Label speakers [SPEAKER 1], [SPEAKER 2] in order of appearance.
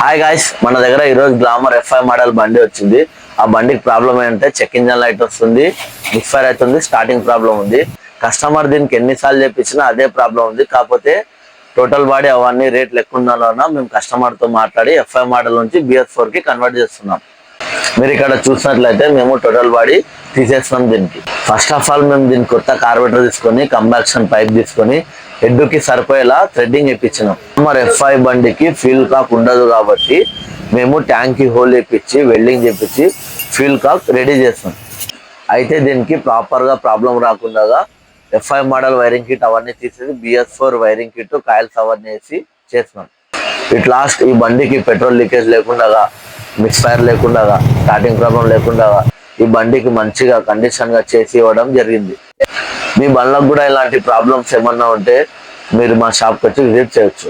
[SPEAKER 1] Hi guys, మన దగ్గర ఈరోజు గ్లామర్ F5 మోడల్ బండి వచ్చింది. ఆ బండికి ప్రాబ్లం ఏంటంటే చెక్ ఇంజన్ లైట్ వస్తుంది, మిస్ ఫైర్ అవుతుంది, స్టార్టింగ్ ప్రాబ్లం ఉంది. కస్టమర్ దీనికి ఎన్నిసార్లు చెప్పించినా అదే ప్రాబ్లం ఉంది. కాకపోతే టోటల్ బాడీ అవన్నీ రేట్లు ఎక్కువ ఉండాలన్నా మేము కస్టమర్తో మాట్లాడి F5 మోడల్ నుంచి BS4 కి కన్వర్ట్ చేస్తున్నాం. మీరు ఇక్కడ చూసినట్లయితే మేము టోటల్ బాడీ తీసేస్తున్నాం. దీనికి ఫస్ట్ ఆఫ్ ఆల్ మేము దీనికి కొత్త కార్బోరేటర్ తీసుకొని కంబాక్షన్ పైప్ తీసుకొని హెడ్కి సరిపోయేలా థ్రెడ్డింగ్ ఇప్పించినాం. మరి F5 బండికి ఫ్యూల్ కాక్ ఉండదు కాబట్టి మేము ట్యాంక్ కి హోల్ ఇప్పించి వెల్డింగ్ చేపించి ఫ్యూల్ కాక్ రెడీ చేస్తాం. అయితే దీనికి ప్రాపర్గా ప్రాబ్లం రాకుండా F5 మోడల్ వైరింగ్ కిట్ అవన్నీ తీసేసి BS4 వైరింగ్ కిట్ కాయిల్స్ అవన్నీ వేసి చేస్తున్నాం. ఇట్ లాస్ట్ ఈ బండికి పెట్రోల్ లీకేజ్ లేకుండా, మిక్స్ ఫైర్ లేకుండా, స్టార్టింగ్ ప్రాబ్లం లేకుండా ఈ బండికి మంచిగా కండిషన్గా చేసి ఇవ్వడం జరిగింది. మీ బండ్లకు కూడా ఇలాంటి ప్రాబ్లమ్స్ ఏమన్నా ఉంటే మీరు మా షాప్కి వచ్చి విజిట్ చేయొచ్చు.